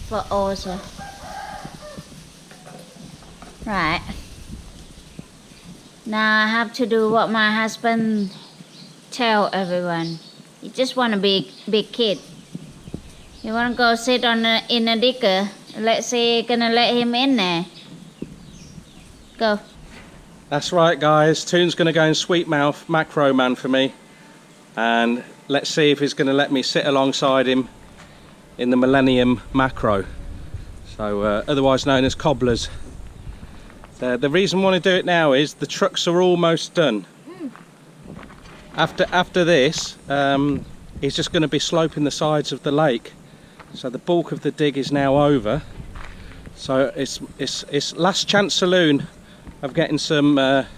for also. Right. Now I have to do what my husband tell everyone. He just want to be big kid. You want to go sit in a digger? Let's see, gonna let him in there. Go. That's right, guys. Toon's going to go and sweet mouth Macro Man for me. And let's see if he's going to let me sit alongside him in the Millennium Macro. So, otherwise known as cobblers. The reason I want to do it now is the trucks are almost done. After this, he's just going to be sloping the sides of the lake. So the bulk of the dig is now over. So it's last chance saloon of getting some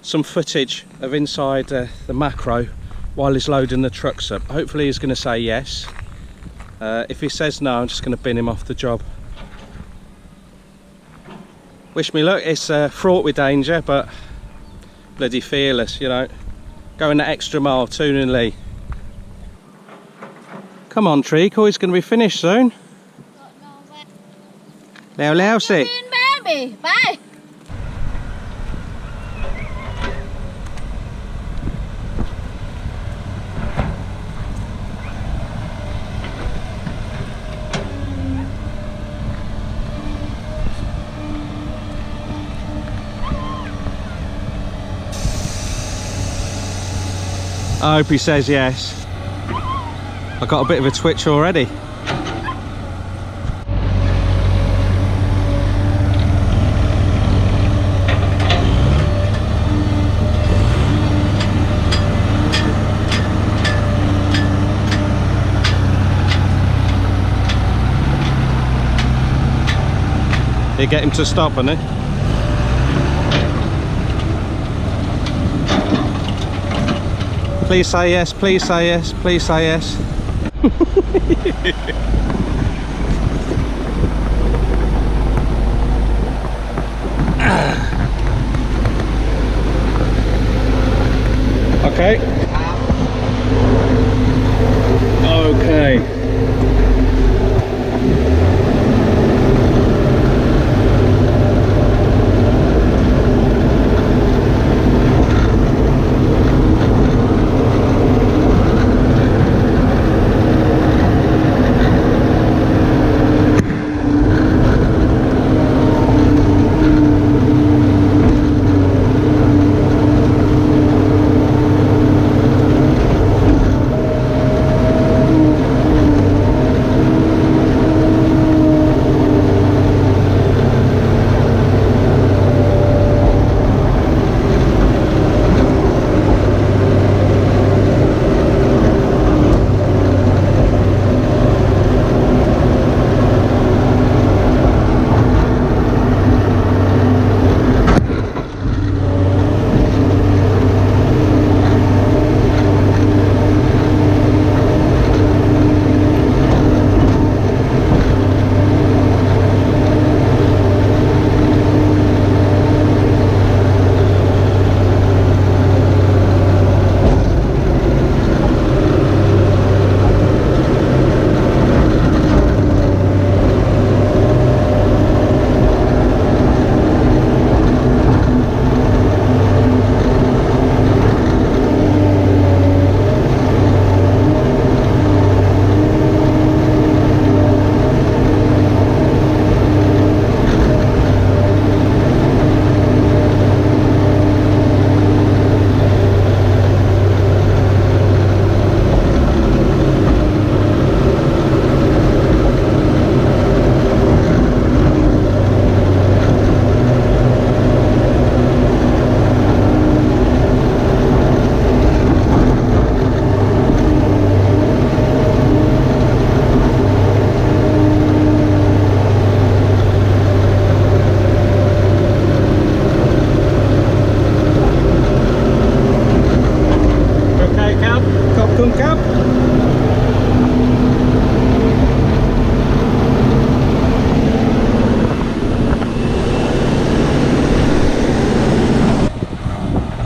footage of inside the Macro while he's loading the trucks up. Hopefully he's going to say yes. If he says no, I'm just going to bin him off the job. Wish me luck. It's fraught with danger, but bloody fearless, you know. Going that extra mile, Toon and Lee. Come on, Treacle, he's going to be finished soon. Leo, sit. Baby, bye. I hope he says yes. I got a bit of a twitch already. You get him to stop, innit? Please say yes, please say yes, please say yes. Okay. Okay.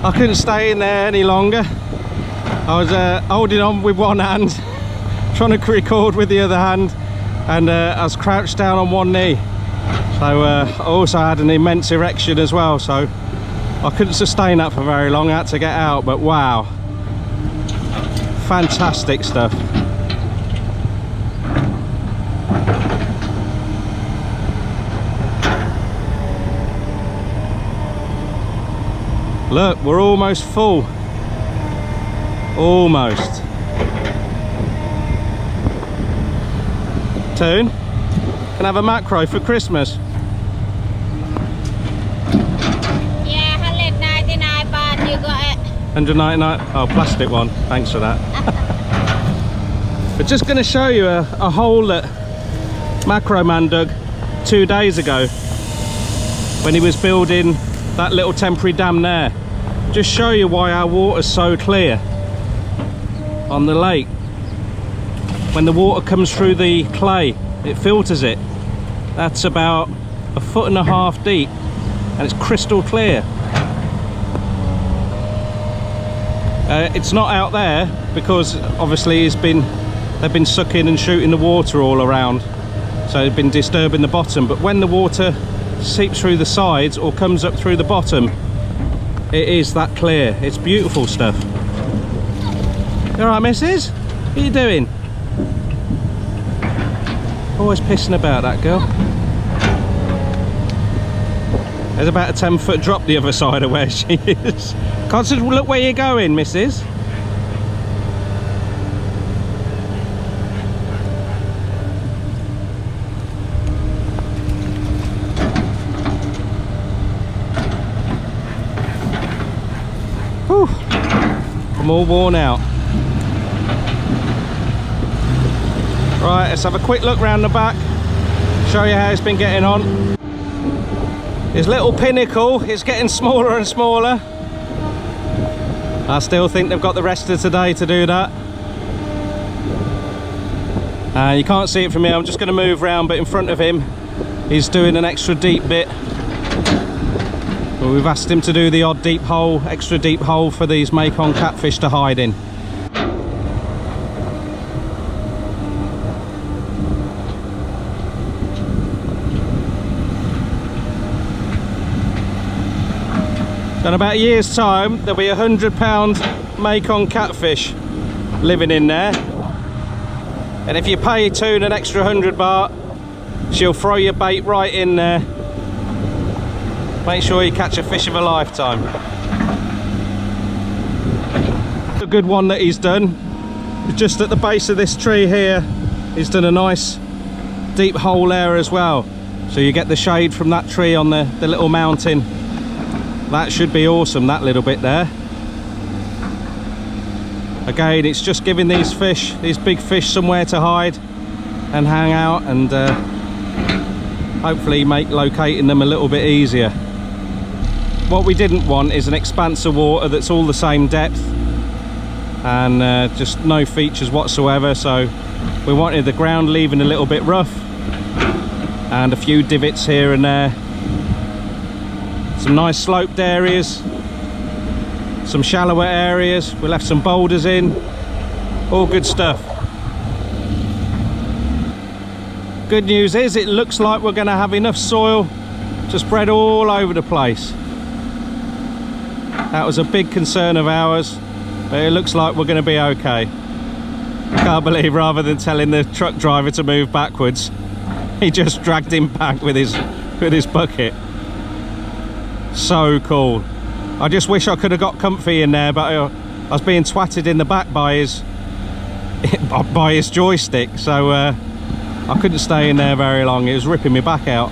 I couldn't stay in there any longer. I was holding on with one hand, trying to record with the other hand, and I was crouched down on one knee. So I also had an immense erection as well, so I couldn't sustain that for very long. I had to get out, but wow, fantastic stuff. Look, we're almost full. Almost. Toon, can I have a macro for Christmas? Yeah, 199 baht, you got it. 199? Oh, plastic one. Thanks for that. We're just going to show you a hole that Macro Man dug 2 days ago when he was building that little temporary dam there. Just show you why our water's so clear on the lake. When the water comes through the clay, it filters it. That's about 1.5 feet deep, and it's crystal clear. It's not out there because obviously they've been sucking and shooting the water all around, so they've been disturbing the bottom. But when the water seeps through the sides or comes up through the bottom, it is that clear. It's beautiful stuff. You alright, missus? What are you doing? Always pissing about, that girl. There's about a 10-foot drop the other side of where she is. Can't look where you're going, missus. Whew. I'm all worn out. Right, let's have a quick look round the back, show you how it's been getting on. His little pinnacle is getting smaller and smaller. I still think they've got the rest of today to do that. You can't see it from here, I'm just going to move round, but in front of him he's doing an extra deep bit. Well, we've asked him to do the odd deep hole, extra deep hole for these Mekong catfish to hide in. In about a year's time, there'll be 100-pound Mekong catfish living in there. And if you pay Toon an extra 100 baht, she'll throw your bait right in there. Make sure you catch a fish of a lifetime. A good one that he's done, just at the base of this tree here, he's done a nice deep hole there as well. So you get the shade from that tree on the little mountain. That should be awesome, that little bit there. Again, it's just giving these fish, these big fish, somewhere to hide and hang out, and hopefully make locating them a little bit easier. What we didn't want is an expanse of water that's all the same depth and just no features whatsoever, so we wanted the ground leaving a little bit rough and a few divots here and there. Some nice sloped areas, some shallower areas. We left some boulders in, all good stuff. Good news is it looks like we're going to have enough soil to spread all over the place. That was a big concern of ours, but it looks like we're going to be okay. I can't believe, rather than telling the truck driver to move backwards, he just dragged him back with his bucket. So cool. I just wish I could have got comfy in there, but I was being twatted in the back by his joystick, so I couldn't stay in there very long. It was ripping me back out.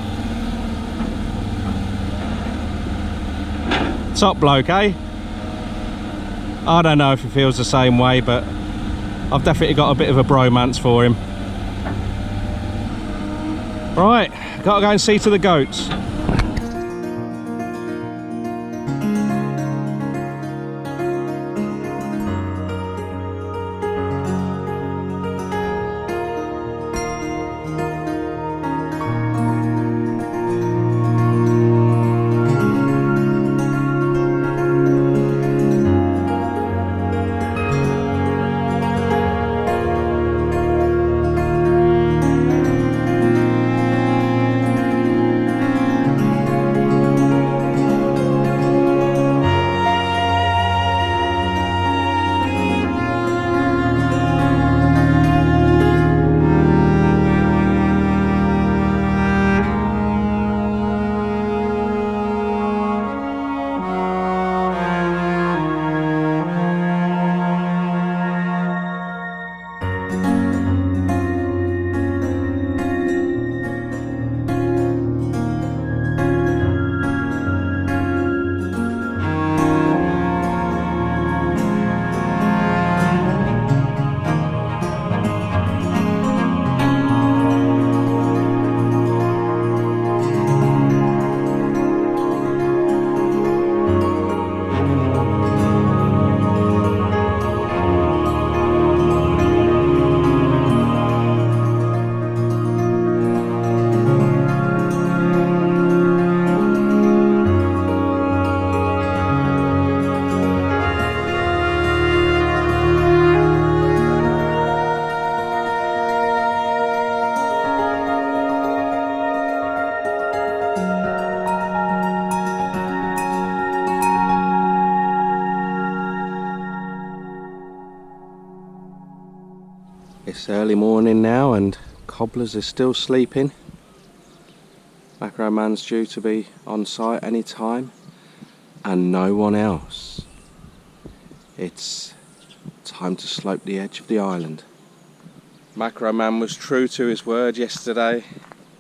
Top bloke, eh? I don't know if he feels the same way, but I've definitely got a bit of a bromance for him. Right, gotta go and see to the goats. It's early morning now and Cobblers is still sleeping. Macro Man's due to be on site any time and no one else. It's time to slope the edge of the island. Macro Man was true to his word yesterday.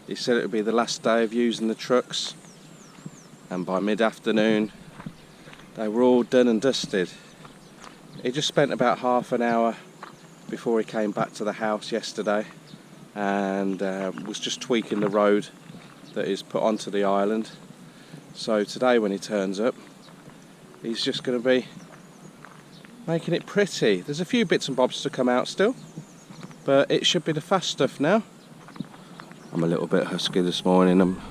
He said it would be the last day of using the trucks, and by mid-afternoon they were all done and dusted. He just spent about half an hour before he came back to the house yesterday and was just tweaking the road that is put onto the island. So today when he turns up, he's just going to be making it pretty. There's a few bits and bobs to come out still, but it should be the fast stuff now. I'm a little bit husky this morning. I'm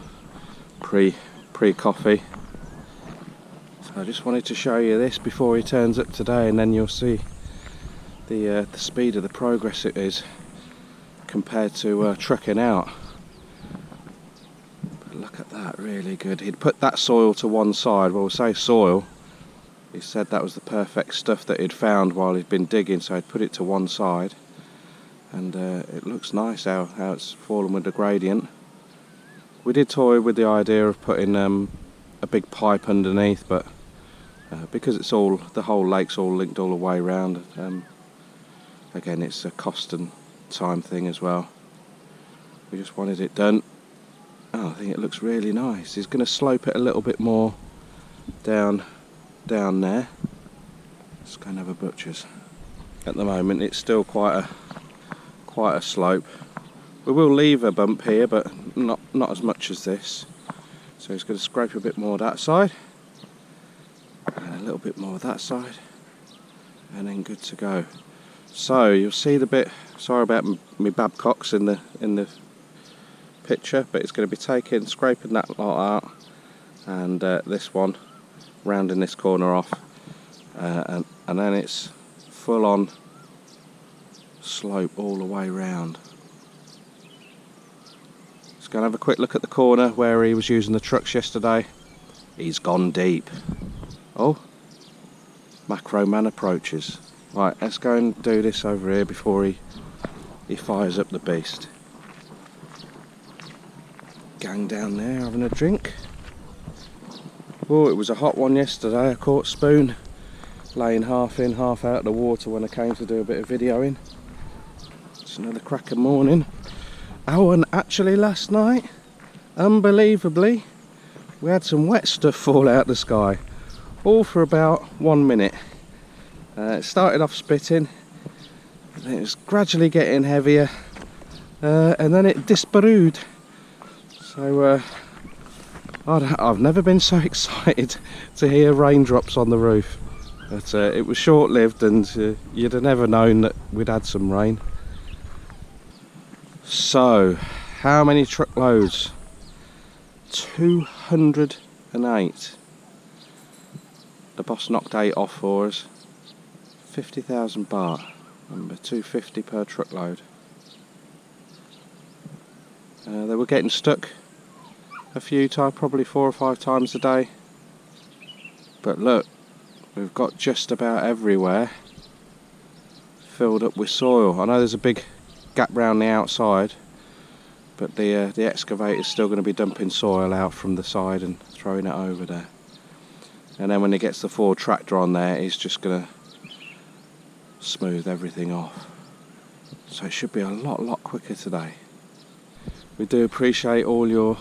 pre-coffee. So I just wanted to show you this before he turns up today, and then you'll see the speed of the progress it is compared to trucking out. But look at that, really good. He'd put that soil to one side. Well, we'll say soil. He said that was the perfect stuff that he'd found while he'd been digging, so he'd put it to one side. And it looks nice how it's fallen with the gradient. We did toy with the idea of putting a big pipe underneath, but because it's all, the whole lake's all linked all the way around, again it's a cost and time thing as well. We just wanted it done. Oh, I think it looks really nice. He's going to slope it a little bit more down there. Let's go and have a butcher's. At the moment it's still quite a slope. We will leave a bump here, but not as much as this. So he's going to scrape a bit more that side and a little bit more that side, and then good to go. So you'll see the bit, sorry about me Babcocks in the picture, but it's going to be scraping that lot out, and this one rounding this corner off, and then it's full on slope all the way round. Let's go and have a quick look at the corner where he was using the trucks yesterday. He's gone deep. Oh, Macro Man approaches. Right, let's go and do this over here before he fires up the beast. Gang down there having a drink. Oh, it was a hot one yesterday. I caught spoon laying half in, half out of the water when I came to do a bit of videoing. It's another cracker morning. Oh, and actually last night, unbelievably, we had some wet stuff fall out the sky, all for about 1 minute. It started off spitting, and it was gradually getting heavier, and then it disparewed. So I've never been so excited to hear raindrops on the roof. But it was short-lived, and you'd have never known that we'd had some rain. So, how many truckloads? 208. The boss knocked 8 off for us. 50,000 baht. Remember, 250 per truckload. They were getting stuck a few times, probably 4 or 5 times a day. But look, we've got just about everywhere filled up with soil. I know there's a big gap round the outside, but the excavator is still going to be dumping soil out from the side and throwing it over there. And then when he gets the Ford tractor on there, he's just going to smooth everything off. So it should be a lot quicker today. We do appreciate all your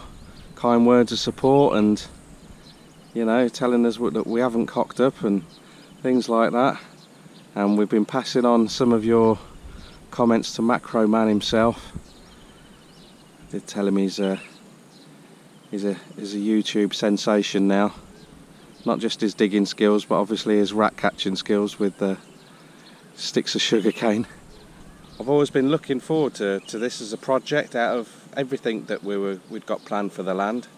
kind words of support, and you know, telling us that we haven't cocked up and things like that. And we've been passing on some of your comments to Macro Man himself. I did tell him he's a YouTube sensation now. Not just his digging skills, but obviously his rat catching skills with the sticks of sugar cane. I've always been looking forward to this as a project out of everything that we'd got planned for the land.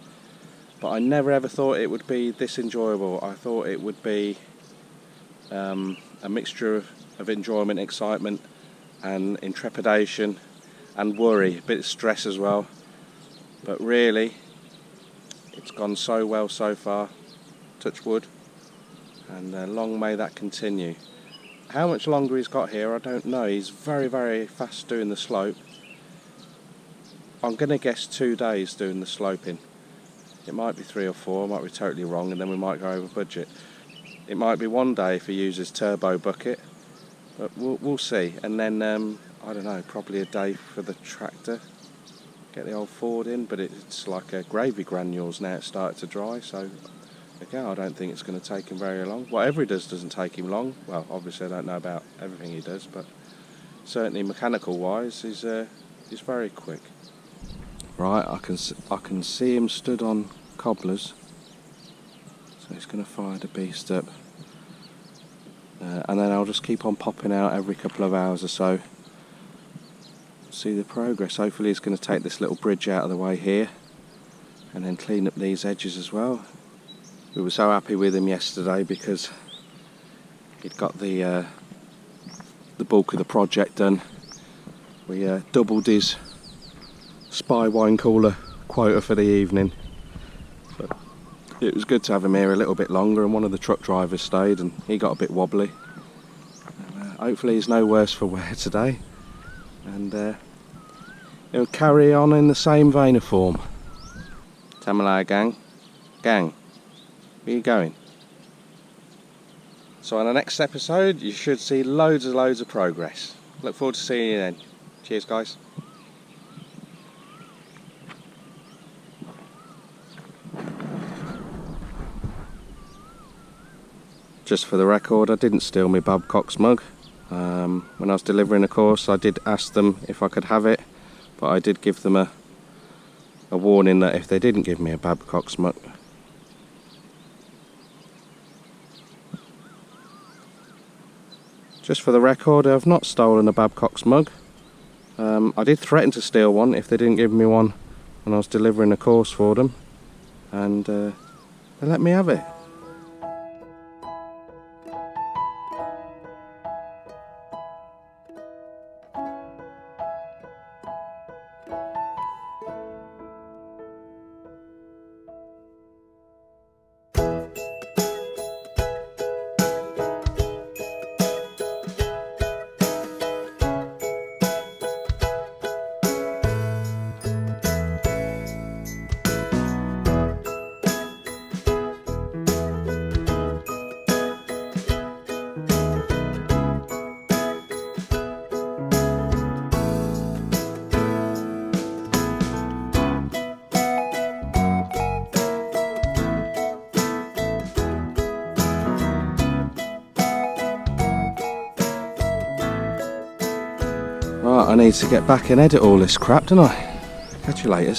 But I never ever thought it would be this enjoyable. I thought it would be a mixture of enjoyment, excitement and intrepidation and worry, a bit of stress as well. But really, it's gone so well so far, touch wood, and long may that continue. how much longer he's got here, I don't know. He's very, very fast doing the slope. I'm going to guess 2 days doing the sloping. It might be 3 or 4, I might be totally wrong, and then we might go over budget. It might be 1 day if he uses turbo bucket, but we'll see. And then, I don't know, probably a day for the tractor. Get the old Ford in, but it's like gravy granules now. It's started to dry, so again, I don't think it's going to take him very long. Whatever he does doesn't take him long. Well, obviously I don't know about everything he does, but certainly mechanical wise, he's very quick. Right, I can see him stood on cobblers, so he's going to fire the beast up, and then I'll just keep on popping out every couple of hours or so. See the progress. Hopefully he's going to take this little bridge out of the way here and then clean up these edges as well. We were so happy with him yesterday because he'd got the bulk of the project done. We doubled his spy wine cooler quota for the evening, but it was good to have him here a little bit longer, and one of the truck drivers stayed and he got a bit wobbly. Hopefully he's no worse for wear today, and he'll carry on in the same vein of form. Tamalaya gang, where you going? So on the next episode you should see loads of progress. Look forward to seeing you then. Cheers guys. Just for the record, I didn't steal my Babcock's mug. When I was delivering a course, I did ask them if I could have it, but I did give them a warning that if they didn't give me a Babcock's mug, just for the record, I've not stolen a Babcock's mug. I did threaten to steal one if they didn't give me one when I was delivering a course for them, and they let me have it. Right, I need to get back and edit all this crap, don't I? Catch you later.